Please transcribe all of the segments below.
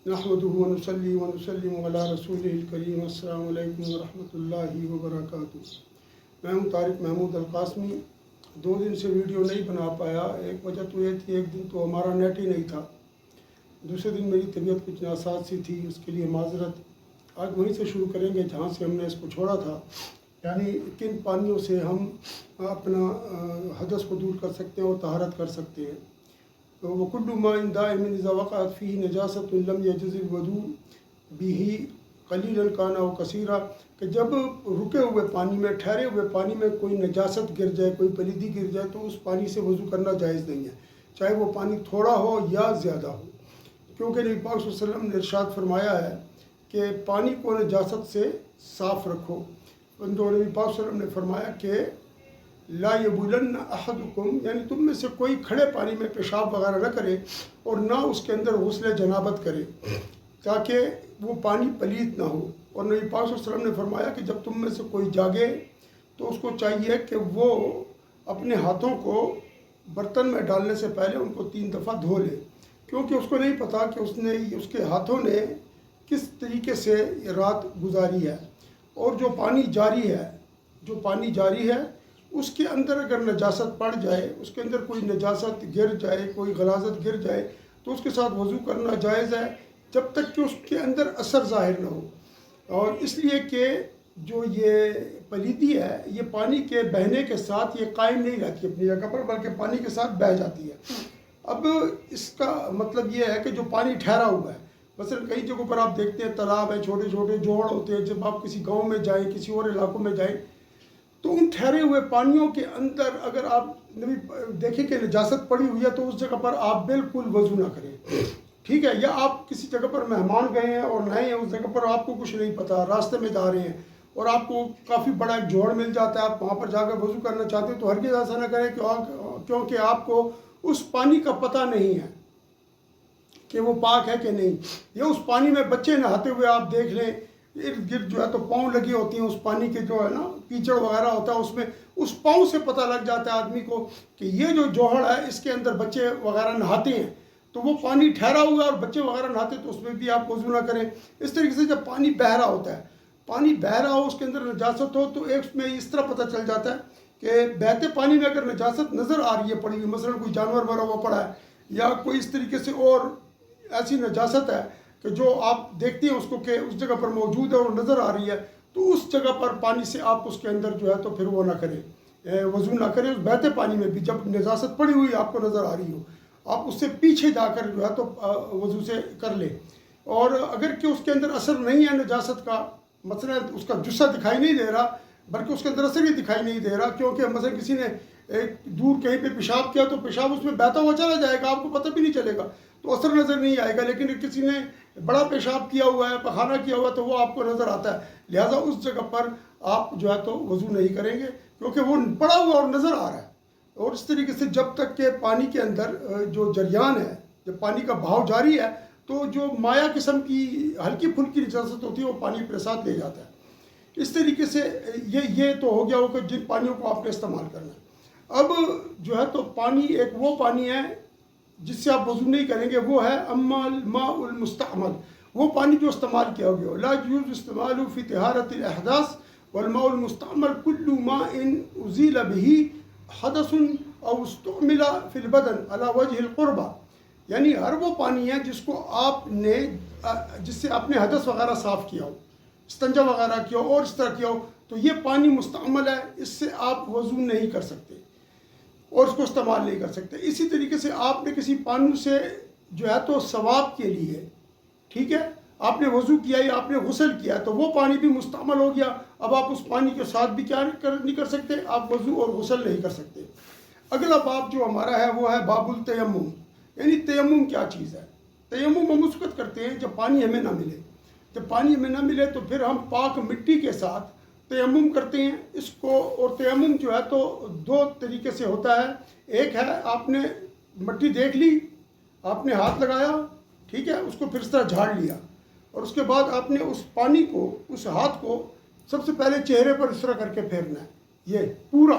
نحمدہ ونصلی ونسلم علی رسولہ الکریم۔ السلام علیکم ورحمۃ اللہ وبرکاتہ۔ میں ہوں طارق محمود القاسمی۔ 2 دن سے ویڈیو نہیں بنا پایا۔ ایک وجہ تو یہ تھی، ایک دن تو ہمارا نیٹ ہی نہیں تھا، دوسرے دن میری طبیعت کچھ ناساز سی تھی، اس کے لیے معذرت۔ آج وہیں سے شروع کریں گے جہاں سے ہم نے اس کو چھوڑا تھا، یعنی کن پانیوں سے ہم اپنا حدث کو دور کر سکتے ہیں اور طہارت کر سکتے ہیں۔ وَكُلُّ مَاءٍ دَائِمٍ إِذَا وَقَعَتْ فِيهِ نَجَاسَةٌ لَمْ يَجُزِ الْوُضُوءُ بِهِ قَلِيلًا كَانَ أَوْ كَثِيرًا، کہ جب رکے ہوئے پانی میں، ٹھہرے ہوئے پانی میں کوئی نجاست گر جائے، کوئی پلیدی گر جائے تو اس پانی سے وضو کرنا جائز نہیں ہے، چاہے وہ پانی تھوڑا ہو یا زیادہ ہو، کیونکہ نبی پاک صلی اللہ علیہ وسلم نے ارشاد فرمایا ہے کہ پانی کو نجاست سے صاف رکھو۔ نبی پاک صلی اللہ علیہ وسلم نے فرمایا کہ لا یبولن احدکم، یعنی تم میں سے کوئی کھڑے پانی میں پیشاب وغیرہ نہ کرے اور نہ اس کے اندر غسل جنابت کرے، تاکہ وہ پانی پلید نہ ہو۔ اور نبی پاک صلی اللہ علیہ وسلم نے فرمایا کہ جب تم میں سے کوئی جاگے تو اس کو چاہیے کہ وہ اپنے ہاتھوں کو برتن میں ڈالنے سے پہلے ان کو 3 دفعہ دھو لے، کیونکہ اس کو نہیں پتا کہ اس کے ہاتھوں نے کس طریقے سے رات گزاری ہے۔ اور جو پانی جاری ہے اس کے اندر اگر نجاست پڑ جائے، اس کے اندر کوئی نجاست گر جائے، کوئی غلاظت گر جائے تو اس کے ساتھ وضو کرنا جائز ہے، جب تک کہ اس کے اندر اثر ظاہر نہ ہو۔ اور اس لیے کہ جو یہ پلیدی ہے یہ پانی کے بہنے کے ساتھ یہ قائم نہیں رہتی اپنی جگہ پر، بلکہ پانی کے ساتھ بہہ جاتی ہے۔ اب اس کا مطلب یہ ہے کہ جو پانی ٹھہرا ہوا ہے، مثلا کئی جگہوں پر آپ دیکھتے ہیں تالاب ہیں، چھوٹے چھوٹے جوڑ ہوتے ہیں، جب آپ کسی گاؤں میں جائیں، کسی اور علاقوں میں جائیں تو ان ٹھہرے ہوئے پانیوں کے اندر اگر آپ دیکھیں کہ نجاست پڑی ہوئی ہے تو اس جگہ پر آپ بالکل وضو نہ کریں، ٹھیک ہے؟ یا آپ کسی جگہ پر مہمان گئے ہیں اور نئے ہیں، اس جگہ پر آپ کو کچھ نہیں پتا، راستے میں جا رہے ہیں اور آپ کو کافی بڑا ایک جوڑ مل جاتا ہے، آپ وہاں پر جا کر وضو کرنا چاہتے ہیں تو ہرگز ایسا نہ کریں کیونکہ آپ کو اس پانی کا پتہ نہیں ہے کہ وہ پاک ہے کہ نہیں۔ یا اس پانی میں بچے نہاتے ہوئے آپ دیکھ لیں، ارد گرد جو ہے تو پاؤں لگی ہوتی ہیں اس پانی کے، جو ہے نا کیچڑ وغیرہ ہوتا ہے اس میں، اس پاؤں سے پتہ لگ جاتا ہے آدمی کو کہ یہ جو جوہڑ ہے اس کے اندر بچے وغیرہ نہاتے ہیں، تو وہ پانی ٹھہرا ہوا ہے اور بچے وغیرہ نہاتے تو اس میں بھی آپ وضو نہ کریں۔ اس طریقے سے جب پانی بہہ رہا ہوتا ہے، پانی بہہ رہا ہو، اس کے اندر نجاست ہو، تو ایک میں اس طرح پتہ چل جاتا ہے کہ بہتے پانی میں اگر نجاست نظر آ رہی ہے پڑی ہوئی، مثلا کوئی جانور مرا ہوا پڑا ہے یا کوئی اس طریقے سے اور ایسی نجاست ہے کہ جو آپ دیکھتے ہیں اس کو کہ اس جگہ پر موجود ہے اور نظر آ رہی ہے، تو اس جگہ پر پانی سے آپ اس کے اندر جو ہے تو پھر وہ نہ کریں، وضو نہ کریں۔ اس بہتے پانی میں بھی جب نجاست پڑی ہوئی آپ کو نظر آ رہی ہو، آپ اس سے پیچھے جا کر جو ہے تو وضو سے کر لیں۔ اور اگر کہ اس کے اندر اثر نہیں ہے نجاست کا، مثلا اس کا جثہ دکھائی نہیں دے رہا بلکہ اس کے اندر اثر ہی دکھائی نہیں دے رہا، کیونکہ مثلا کسی نے ایک دور کہیں پہ پیشاب کیا تو پیشاب اس میں بہتا ہوا چلا جائے گا، آپ کو پتہ بھی نہیں چلے گا، تو اثر نظر نہیں آئے گا۔ لیکن کسی نے بڑا پیشاب کیا ہوا ہے، پخانہ کیا ہوا ہے، تو وہ آپ کو نظر آتا ہے، لہٰذا اس جگہ پر آپ جو ہے تو وضو نہیں کریں گے، کیونکہ وہ پڑا ہوا اور نظر آ رہا ہے۔ اور اس طریقے سے جب تک کہ پانی کے اندر جو جریان ہے، جب پانی کا بہاؤ جاری ہے، تو جو مائع قسم کی ہلکی پھلکی نجاست ہوتی ہے وہ پانی اپنے ساتھ لے جاتا ہے۔ اس طریقے سے یہ تو ہو گیا ہو کہ جن پانیوں کو آپ نے استعمال کرنا ہے۔ اب جو ہے تو پانی ایک وہ پانی ہے جس سے آپ وضو نہیں کریں گے، وہ ہے اما الماء المستعمل، وہ پانی جو استعمال کیا گیا ہو۔ لا يجوز استعمال فی طہارت الاحداث والماء المستعمل كل ماء ازیل به حدث او استعمل فی البدن على وجه القربہ، یعنی ہر وہ پانی ہے جس کو آپ نے جس سے آپ نے حدث وغیرہ صاف کیا ہو، استنجا وغیرہ کیا ہو اور اس طرح کیا ہو، تو یہ پانی مستعمل ہے، اس سے آپ وضو نہیں کر سکتے اور اس کو استعمال نہیں کر سکتے۔ اسی طریقے سے آپ نے کسی پانی سے جو ہے تو ثواب کے لیے، ٹھیک ہے، آپ نے وضو کیا یا آپ نے غسل کیا تو وہ پانی بھی مستعمل ہو گیا، اب آپ اس پانی کے ساتھ بھی کیا نہیں کر سکتے، آپ وضو اور غسل نہیں کر سکتے۔ اگلا باب جو ہمارا ہے وہ ہے باب التیمم، یعنی تیمم کیا چیز ہے۔ تیمم ہم اس وقت کرتے ہیں جب پانی ہمیں نہ ملے، جب پانی ہمیں نہ ملے تو پھر ہم پاک مٹی کے ساتھ تیمم کرتے ہیں اس کو۔ اور تیمم جو ہے تو 2 طریقے سے ہوتا ہے، ایک ہے آپ نے مٹی دیکھ لی، آپ نے ہاتھ لگایا، ٹھیک ہے، اس کو پھر اس طرح جھاڑ لیا، اور اس کے بعد آپ نے اس پانی کو، اس ہاتھ کو سب سے پہلے چہرے پر اس طرح کر کے پھیرنا ہے، یہ پورا،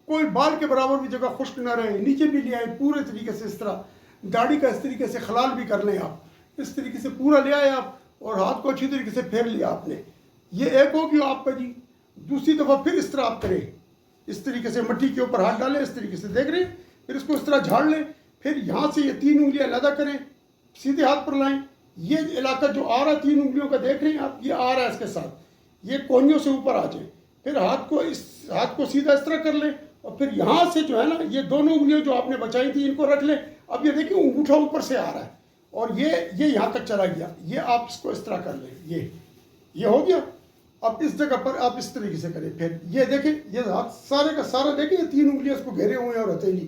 کوئی بال کے برابر بھی جگہ خشک نہ رہے، نیچے بھی لے آئے پورے طریقے سے، اس طرح داڑھی کا اس طریقے سے خلال بھی کر لیں آپ، اس طریقے سے پورا لے آئے آپ اور ہاتھ کو اچھی طریقے سے پھیر لیا آپ نے. یہ ایک ہو گیا آپ کا جی. دوسری دفعہ پھر اس طرح آپ کریں, اس طریقے سے مٹی کے اوپر ہاتھ ڈالیں, اس طریقے سے دیکھ رہے ہیں, پھر اس کو اس طرح جھاڑ لیں, پھر یہاں سے یہ 3 انگلیاں علیحدہ کریں, سیدھے ہاتھ پر لائیں. یہ علاقہ جو آ رہا ہے 3 انگلیوں کا دیکھ رہے ہیں آپ, یہ آ رہا ہے اس کے ساتھ, یہ کونیوں سے اوپر آ جائیں. پھر ہاتھ کو سیدھا اس طرح کر لیں اور پھر یہاں سے جو ہے نا یہ دونوں انگلیاں جو آپ نے بچائی تھی ان کو رکھ لیں. اب یہ دیکھیں انگوٹھا اوپر سے آ رہا ہے اور یہ یہاں تک چلا گیا. یہ آپ اس کو اس طرح کر لیں, یہ ہو گیا. اب اس جگہ پر آپ اس طریقے سے کریں. پھر یہ دیکھیں, یہ ہاتھ سارے کا سارا دیکھیں, یہ 3 انگلیاں اس کو گھیرے ہوئے ہیں اور ہتھیلی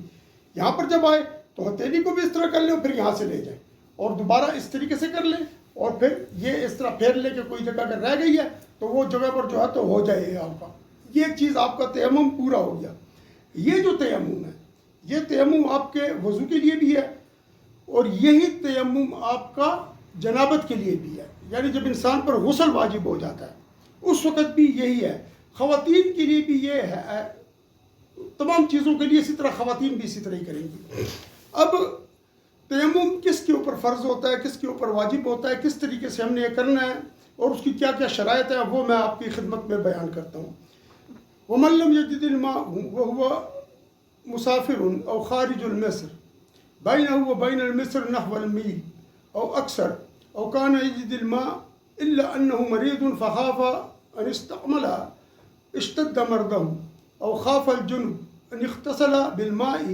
یہاں پر جب آئے تو ہتھیلی کو بھی اس طرح کر لیں اور پھر یہاں سے لے جائیں اور دوبارہ اس طریقے سے کر لیں اور پھر یہ اس طرح پھیر لیں کہ کوئی جگہ اگر رہ گئی ہے تو وہ جگہ پر جو ہے تو ہو جائے آپ کا. یہ چیز آپ کا تیمم پورا ہو گیا. یہ جو تیمم ہے, یہ تیمم آپ کے وضو کے لیے بھی ہے اور یہی تیمم آپ کا جنابت کے لیے بھی ہے. یعنی جب انسان پر غسل واجب ہو جاتا ہے اس وقت بھی یہی ہے. خواتین کے لیے بھی یہ ہے, تمام چیزوں کے لیے اسی طرح خواتین بھی اسی طرح ہی کریں گی. اب تیمم کس کے اوپر فرض ہوتا ہے, کس کے اوپر واجب ہوتا ہے, کس طریقے سے ہم نے یہ کرنا ہے اور اس کی کیا کیا شرائط ہے, وہ میں آپ کی خدمت میں بیان کرتا ہوں. وَمَن لَّمْ يَجِدِ الْمَاءَ وَهُوَ مُسَافِرٌ أَوْ خَارِجُ الْمِصْرِ بَيْنَهُ وَبَيْنَ الْمِصْرِ نَحْوَ الْمِيلِ أَوْ أَكْثَرَ أَوْ كَانَ يَجِدِ الْمَاءَ إِلَّا أَنَّهُ مَرِيضٌ فَخَافَ أَنِ اسْتَعْمَلَ اشْتَدَّ مَرْضُهُ أَوْ خَافَ الْجُنُبَ أَنِ اغْتَسَلَ بِالْمَاءِ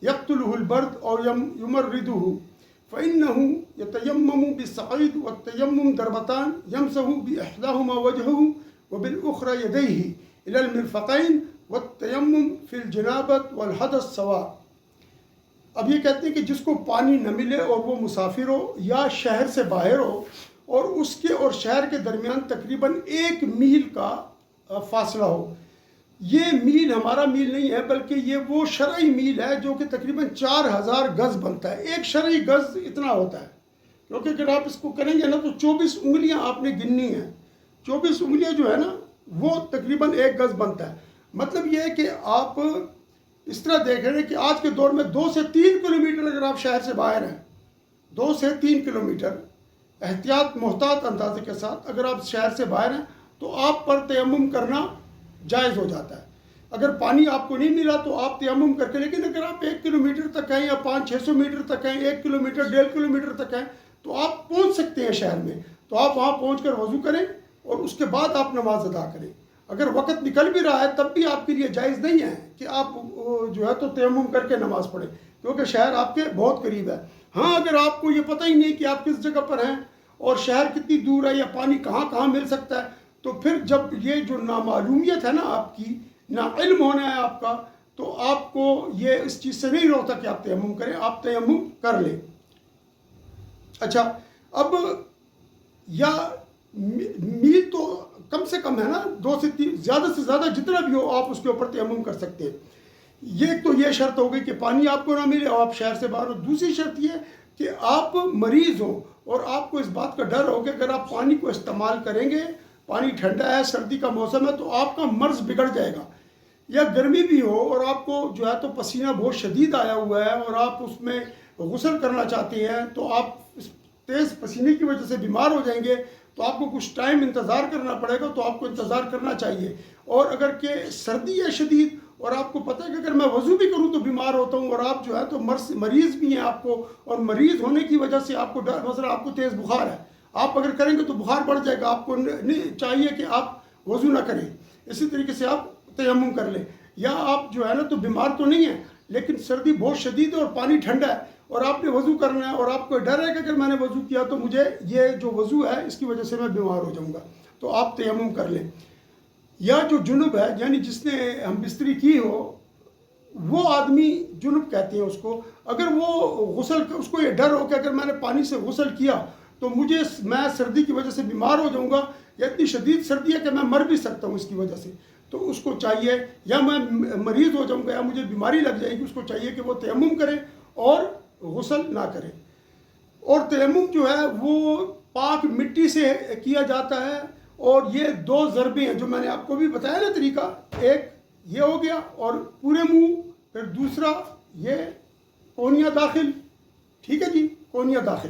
يَقْتُلُهُ الْبَرْدُ أَوْ يُمَرِّضُهُ فإنه يتيمم بالصعيد والتيمم ضربتان يمسح بإحداهما وجهه وبالأخرى يديه إلى المرفقين والتيمم في الجنابة والحدث سواء. اب یہ کہتے ہیں کہ جس کو پانی نہ ملے اور وہ مسافر ہو یا شہر سے باہر ہو اور اس کے اور شہر کے درمیان تقریباً 1 میل کا فاصلہ ہو. یہ میل ہمارا میل نہیں ہے بلکہ یہ وہ شرعی میل ہے جو کہ تقریباً 4000 گز بنتا ہے. ایک شرعی گز اتنا ہوتا ہے, کیونکہ اگر آپ اس کو کریں گے نا تو 24 انگلیاں آپ نے گننی ہیں. 24 انگلیاں جو ہے نا وہ تقریباً 1 گز بنتا ہے. مطلب یہ ہے کہ آپ اس طرح دیکھ رہے ہیں کہ آج کے دور میں 2 سے 3 کلومیٹر اگر آپ شہر سے باہر ہیں, 2 سے 3 کلومیٹر محتاط اندازے کے ساتھ اگر آپ شہر سے باہر ہیں تو آپ پر تیمم کرنا جائز ہو جاتا ہے. اگر پانی آپ کو نہیں ملا تو آپ تیمم کر کے, لیکن اگر آپ 1 کلومیٹر تک ہیں یا 500-600 میٹر تک ہیں, 1 کلومیٹر 1.5 کلومیٹر تک ہیں تو آپ پہنچ سکتے ہیں شہر میں, تو آپ وہاں پہنچ کر وضو کریں اور اس کے بعد آپ نماز ادا کریں. اگر وقت نکل بھی رہا ہے تب بھی آپ کے لیے جائز نہیں ہے کہ آپ جو ہے تو تیمم کر کے نماز پڑھیں, کیونکہ شہر آپ کے بہت قریب ہے. ہاں اگر آپ کو یہ پتہ ہی نہیں کہ آپ کس جگہ پر ہیں اور شہر کتنی دور ہے یا پانی کہاں کہاں مل سکتا ہے, تو پھر جب یہ جو نامعلومیت ہے نا آپ کی, نا علم ہونا ہے آپ کا, تو آپ کو یہ اس چیز سے نہیں روکتا کہ آپ تیمم کریں, آپ تیمم کر لیں. اچھا, اب یا میل تو کم سے کم ہے نا, 2 سے 3, زیادہ سے زیادہ جتنا بھی ہو آپ اس کے اوپر تیمم کر سکتے ہیں. یہ شرط ہو گئی کہ پانی آپ کو نہ ملے اور آپ شہر سے باہر ہو. دوسری شرط یہ کہ آپ مریض ہوں اور آپ کو اس بات کا ڈر ہو کہ اگر آپ پانی کو استعمال کریں گے, پانی ٹھنڈا ہے, سردی کا موسم ہے, تو آپ کا مرض بگڑ جائے گا. یا گرمی بھی ہو اور آپ کو جو ہے تو پسینہ بہت شدید آیا ہوا ہے اور آپ اس میں غسل کرنا چاہتے ہیں, تو آپ اس تیز پسینے کی وجہ سے بیمار ہو جائیں گے, تو آپ کو کچھ ٹائم انتظار کرنا پڑے گا, تو آپ کو انتظار کرنا چاہیے. اور اگر کہ سردی ہے شدید اور آپ کو پتہ ہے کہ اگر میں وضو بھی کروں تو بیمار ہوتا ہوں, اور آپ جو ہے تو مریض بھی ہیں آپ کو, اور مریض ہونے کی وجہ سے آپ کو مثلا آپ کو تیز بخار ہے, آپ اگر کریں گے تو بخار بڑھ جائے گا, آپ کو نہیں چاہیے کہ آپ وضو نہ کریں. اسی طریقے سے آپ تیمم کر لیں. یا آپ جو ہے نا تو بیمار تو نہیں ہیں لیکن سردی بہت شدید ہے اور پانی ٹھنڈا ہے اور آپ نے وضو کرنا ہے, اور آپ کو ڈر ہے کہ اگر میں نے وضو کیا تو مجھے یہ جو وضو ہے اس کی وجہ سے میں بیمار ہو جاؤں گا, تو آپ تیمم کر لیں. یا جو جنب ہے, یعنی جس نے ہم بستری کی ہو, وہ آدمی جنب کہتے ہیں اس کو, اگر وہ غسل, اس کو یہ ڈر ہو کہ اگر میں نے پانی سے غسل کیا تو میں سردی کی وجہ سے بیمار ہو جاؤں گا, یا اتنی شدید سردی ہے کہ میں مر بھی سکتا ہوں اس کی وجہ سے, تو اس کو چاہیے, یا میں مریض ہو جاؤں گا یا مجھے بیماری لگ جائے گی, اس کو چاہیے کہ وہ تیمم کرے اور غسل نہ کرے. اور تیمم جو ہے وہ پاک مٹی سے کیا جاتا ہے, اور یہ 2 ضربیں ہیں جو میں نے آپ کو بھی بتایا نا طریقہ, ایک یہ ہو گیا اور پورے منہ, پھر دوسرا یہ کونیا داخل, ٹھیک ہے جی, کونیا داخل.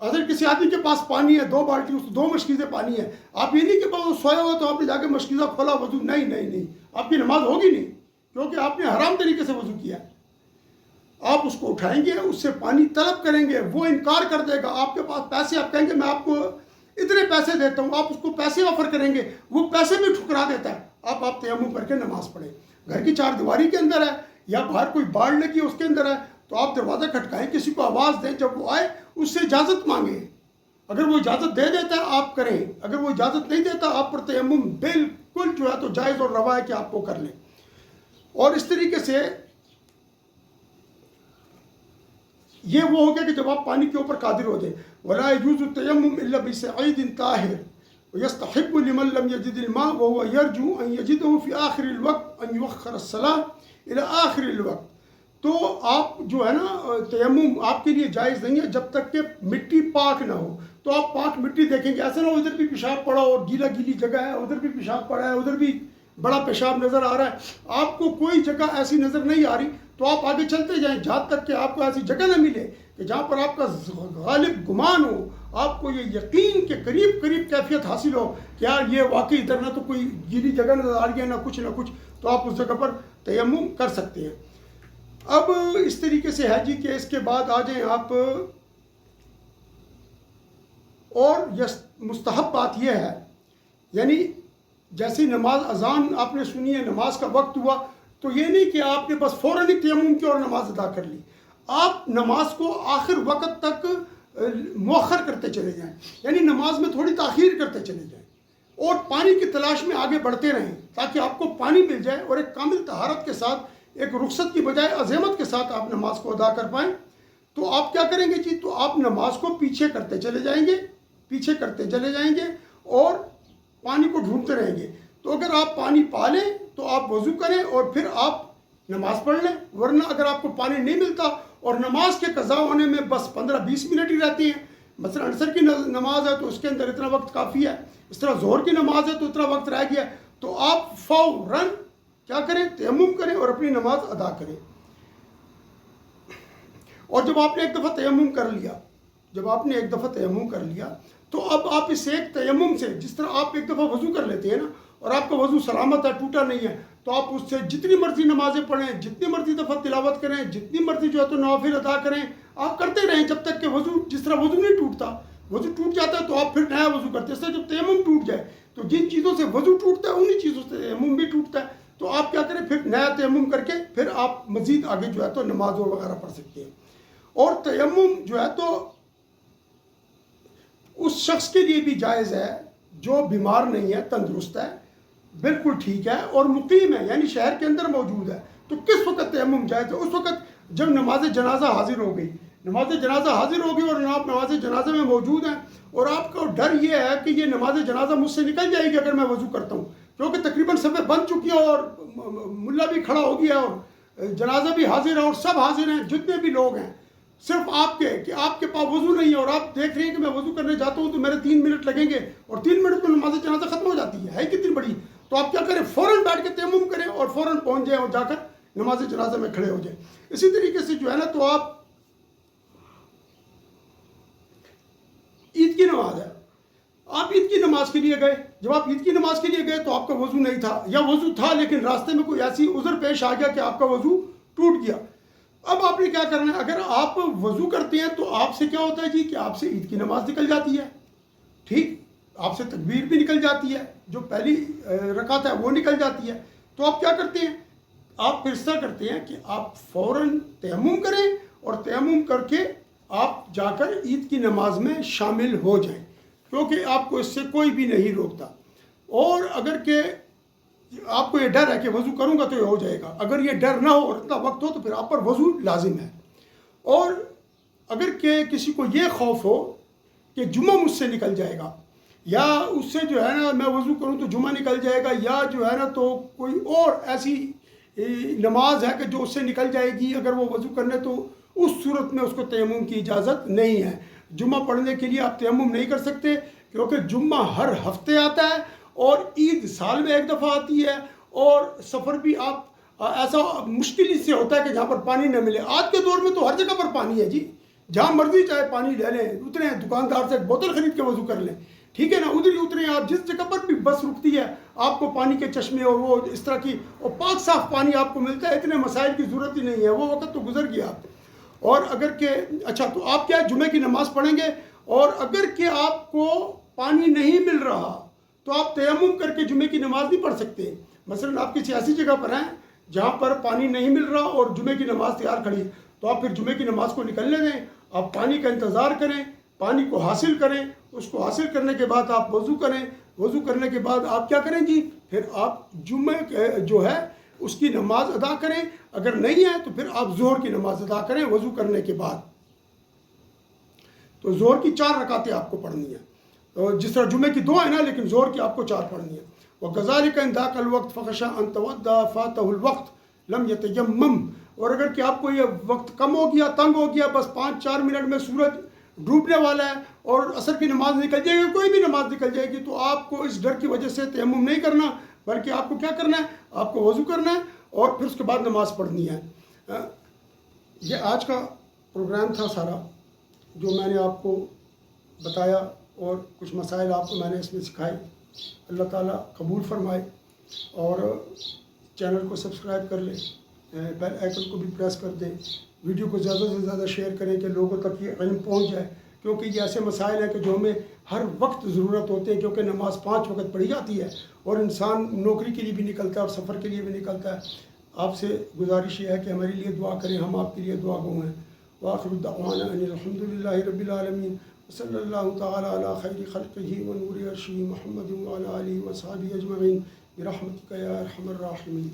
اگر کسی آدمی کے پاس پانی ہے 2 بالٹی، اس 2 مشکیزیں پانی ہے، آپ یہ نہیں کہ وہ سویا ہوا تو آپ نے جا کے مشکیزہ کھولا وضو، نہیں، آپ کی نماز ہوگی نہیں، کیونکہ آپ نے حرام طریقے سے وضو کیا ہے۔ آپ اس کو اٹھائیں گے، اس سے پانی طلب کریں گے، وہ انکار کر دے گا۔ آپ کے پاس پیسے، آپ کہیں گے میں آپ کو اتنے پیسے دیتا ہوں، آپ اس کو پیسے آفر کریں گے، وہ پیسے بھی ٹھکرا دیتا ہے۔ آپ تیمم کر کے نماز پڑھیں۔ گھر کی 4 دیواری کے اندر ہے یا باہر کوئی باڑ لگی ہے اس کے اندر ہے، تو آپ دروازہ کھٹکائیں، کسی کو آواز دیں، جب وہ آئے اس سے اجازت مانگیں۔ اگر وہ اجازت دے دیتا ہے آپ کریں، اگر وہ اجازت نہیں دیتا آپ پر تیمم بالکل جو ہے تو جائز اور روا ہے کہ آپ کو کر لیں۔ اور اس طریقے سے یہ وہ ہو گیا کہ جب آپ پانی کے اوپر قادر ہو جائیں۔ وَلَا يَجُوزُ التَّيَمُّمُ إِلَّا بِصَعِيدٍ طَاهِرٍ وَيَسْتَحِبُّ لِمَن لَّمْ يَجِدِ الْمَاءَ وَهُوَ يَرْجُو أَن يَجِدَهُ فِي آخِرِ الْوَقْتِ أَن يُؤَخِّرَ الصَّلَاةَ إِلَى آخِرِ الْوَقْتِ۔ تو آپ جو ہے نا تیمم آپ کے لیے جائز نہیں ہے جب تک کہ مٹی پاک نہ ہو۔ تو آپ پاک مٹی دیکھیں گے، ایسا نہ ہو ادھر بھی پیشاب پڑا اور گیلی جگہ ہے، ادھر بھی پیشاب پڑا ہے، ادھر بھی بڑا پیشاب نظر آ رہا ہے، آپ کو کوئی جگہ ایسی نظر نہیں آ رہی، تو آپ آگے چلتے جائیں جہاں تک کہ آپ کو ایسی جگہ نہ ملے کہ جہاں پر آپ کا غالب گمان ہو، آپ کو یہ یقین کے قریب کیفیت حاصل ہو کہ یار یہ واقعی ادھر نہ تو کوئی گیلی جگہ نظر آ رہی ہے نہ کچھ، تو آپ اس جگہ پر تیمم کر سکتے ہیں۔ اب اس طریقے سے ہے جی کہ اس کے بعد آ جائیں آپ، اور مستحب بات یہ ہے، یعنی جیسی نماز اذان آپ نے سنی ہے، نماز کا وقت ہوا، تو یہ نہیں کہ آپ نے بس فوراً ہی تیمم کی اور نماز ادا کر لی۔ آپ نماز کو آخر وقت تک مؤخر کرتے چلے جائیں، یعنی نماز میں تھوڑی تاخیر کرتے چلے جائیں اور پانی کی تلاش میں آگے بڑھتے رہیں تاکہ آپ کو پانی مل جائے اور ایک کامل طہارت کے ساتھ، ایک رخصت کی بجائے عزیمت کے ساتھ آپ نماز کو ادا کر پائیں۔ تو آپ کیا کریں گے جی؟ تو آپ نماز کو پیچھے کرتے چلے جائیں گے اور پانی کو ڈھونڈتے رہیں گے۔ تو اگر آپ پانی پا لیں تو آپ وضو کریں اور پھر آپ نماز پڑھ لیں، ورنہ اگر آپ کو پانی نہیں ملتا اور نماز کے قضا ہونے میں بس 15-20 منٹ ہی رہتی ہیں، مثلا عصر کی نماز ہے تو اس کے اندر اتنا وقت کافی ہے، اس طرح ظہر کی نماز ہے تو اتنا وقت رہ گیا، تو آپ فوراً کیا کریں؟ تیمم کریں اور اپنی نماز ادا کریں۔ اور جب آپ نے ایک دفعہ تیمم کر لیا تو اب آپ اس ایک تیمم سے، جس طرح آپ ایک دفعہ وضو کر لیتے ہیں نا، اور آپ کا وضو سلامت ہے، ٹوٹا نہیں ہے، تو آپ اس سے جتنی مرضی نمازیں پڑھیں، جتنی مرضی دفعہ تلاوت کریں، جتنی مرضی جو ہے تو نوافل ادا کریں، آپ کرتے رہیں جب تک کہ وضو، جس طرح وضو نہیں ٹوٹتا، وضو ٹوٹ جاتا ہے تو آپ پھر نیا وضو کرتے ہیں۔ اس طرح جب تیمم ٹوٹ جائے تو جن چیزوں سے وضو ٹوٹتا ہے انہی چیزوں سے تیمم بھی ٹوٹتا ہے، تو آپ کیا کریں؟ پھر نیا تیمم کر کے پھر آپ مزید آگے جو ہے تو نماز وغیرہ پڑھ سکتے ہیں۔ اور تیمم جو ہے تو اس شخص کے لیے بھی جائز ہے جو بیمار نہیں ہے، تندرست ہے، بالکل ٹھیک ہے اور مقیم ہے، یعنی شہر کے اندر موجود ہے۔ تو کس وقت تیمم جائز ہے؟ اس وقت جب نماز جنازہ حاضر ہو گئی اور آپ نماز جنازہ میں موجود ہیں اور آپ کا ڈر یہ ہے کہ یہ نماز جنازہ مجھ سے نکل جائے گی اگر میں وضو کرتا ہوں، کیونکہ تقریباً صفیں بن چکی ہیں اور ملا بھی کھڑا ہو گیا اور جنازہ بھی حاضر ہے اور سب حاضر ہیں جتنے بھی لوگ ہیں، صرف آپ کے پاس وضو نہیں ہے اور آپ دیکھ رہے ہیں کہ میں وضو کرنے جاتا ہوں تو میرے 3 منٹ لگیں گے اور 3 منٹ میں نماز جنازہ ختم ہو جاتی ہے کتنی بڑی۔ تو آپ کیا کریں؟ فوراً بیٹھ کے تیمم کریں اور فوراً پہنچ جائیں اور جا کر نماز جنازہ میں کھڑے ہو جائیں۔ اسی طریقے سے جو ہے نا تو آپ عید کی نماز ہے، آپ عید کی نماز کے لیے گئے، جب آپ عید کی نماز کے لیے گئے تو آپ کا وضو نہیں تھا یا وضو تھا لیکن راستے میں کوئی ایسی عذر پیش آ گیا کہ آپ کا وضو ٹوٹ گیا۔ اب آپ نے کیا کرنا ہے؟ اگر آپ وضو کرتے ہیں تو آپ سے کیا ہوتا ہے جی کہ آپ سے عید کی نماز نکل جاتی ہے، ٹھیک، آپ سے تکبیر بھی نکل جاتی ہے، جو پہلی رکعت ہے وہ نکل جاتی ہے۔ تو آپ کیا کرتے ہیں؟ آپ پھر اس طرح کرتے ہیں کہ آپ فوراً تیمم کریں اور تیمم کر کے آپ جا کر عید کی نماز میں شامل ہو جائیں، کیونکہ آپ کو اس سے کوئی بھی نہیں روکتا۔ اور اگر کہ آپ کو یہ ڈر ہے کہ وضو کروں گا تو یہ ہو جائے گا، اگر یہ ڈر نہ ہو اور اتنا وقت ہو تو پھر آپ پر وضو لازم ہے۔ اور اگر کہ کسی کو یہ خوف ہو کہ جمعہ مجھ سے نکل جائے گا یا اس سے جو ہے نا میں وضو کروں تو جمعہ نکل جائے گا، یا جو ہے نا تو کوئی اور ایسی نماز ہے کہ جو اس سے نکل جائے گی اگر وہ وضو کرنے، تو اس صورت میں اس کو تیمم کی اجازت نہیں ہے۔ جمعہ پڑھنے کے لیے آپ تیمم نہیں کر سکتے کیونکہ جمعہ ہر ہفتے آتا ہے اور عید سال میں ایک دفعہ آتی ہے، اور سفر بھی آپ ایسا مشکل سے ہوتا ہے کہ جہاں پر پانی نہ ملے۔ آج کے دور میں تو ہر جگہ پر پانی ہے جی، جہاں مرضی چاہے پانی لے لیں، اتریں دکاندار سے ایک بوتل خرید کے وضو کر لیں، ٹھیک ہے نا، ادھر ہی اتریں آپ جس جگہ پر بھی بس رکتی ہے، آپ کو پانی کے چشمے اور وہ اس طرح کی اور پاک صاف پانی آپ کو ملتا ہے، اتنے مسائل کی ضرورت ہی نہیں ہے، وہ وقت تو گزر گیا۔ اور اگر کہ اچھا تو آپ کیا جمعے کی نماز پڑھیں گے، اور اگر کہ آپ کو پانی نہیں مل رہا تو آپ تیمم کر کے جمعے کی نماز نہیں پڑھ سکتے۔ مثلا آپ کسی ایسی جگہ پر ہیں جہاں پر پانی نہیں مل رہا اور جمعے کی نماز تیار کھڑی ہے، تو آپ پھر جمعے کی نماز کو نکلنے دیں، آپ پانی کا انتظار کریں، پانی کو حاصل کریں، اس کو حاصل کرنے کے بعد آپ وضو کریں، وضو کرنے کے بعد آپ کیا کریں جی، پھر آپ جمعے جو ہے اس کی نماز ادا کریں، اگر نہیں ہے تو پھر آپ ظہر کی نماز ادا کریں وضو کرنے کے بعد۔ تو ظہر کی 4 رکعتیں آپ کو پڑھنی ہیں، جس طرح جمعے کی 2 ہیں نا، لیکن ظہر کی آپ کو 4 پڑھنی ہیں۔ وَكَذَلِكَ إِنْ ذَاكَ الْوَقْتُ فَخَشَىٰ أَن تَوَدَّأَ فَاتَهُ الْوَقْتُ لَمْ يَتَيَمَّمْ۔ اور اگر کہ آپ کو یہ وقت کم ہو گیا، تنگ ہو گیا، بس 5-4 منٹ میں سورج ڈوبنے والا ہے اور عصر کی نماز نکل جائے گی، کوئی بھی نماز نکل جائے گی، تو آپ کو اس ڈر کی وجہ سے تیمم نہیں کرنا، بلکہ آپ کو کیا کرنا ہے، آپ کو وضو کرنا ہے اور پھر اس کے بعد نماز پڑھنی ہے۔ یہ آج کا پروگرام تھا سارا جو میں نے آپ کو بتایا، اور کچھ مسائل آپ کو میں نے اس میں سکھائے۔ اللہ تعالیٰ قبول فرمائے، اور چینل کو سبسکرائب کر لیں، بیل آئیکن کو بھی پریس کر دیں، ویڈیو کو زیادہ سے زیادہ شیئر کریں کہ لوگوں تک یہ علم پہنچ جائے، کیونکہ یہ ایسے مسائل ہیں کہ جو ہمیں ہر وقت ضرورت ہوتے ہیں، کیونکہ نماز 5 وقت پڑھی جاتی ہے اور انسان نوکری کے لیے بھی نکلتا ہے اور سفر کے لیے بھی نکلتا ہے۔ آپ سے گزارش یہ ہے کہ ہمارے لیے دعا کریں، ہم آپ کے لیے دعا گو ہیں۔ وآخر دعوانا ان الحمد للہ رب العالمین، صلی اللہ تعالی علی خیر خلقہ ونور عرشہ محمد وعلی آلہ وصحبہ اجمعین برحمتک یا ارحم الراحمین۔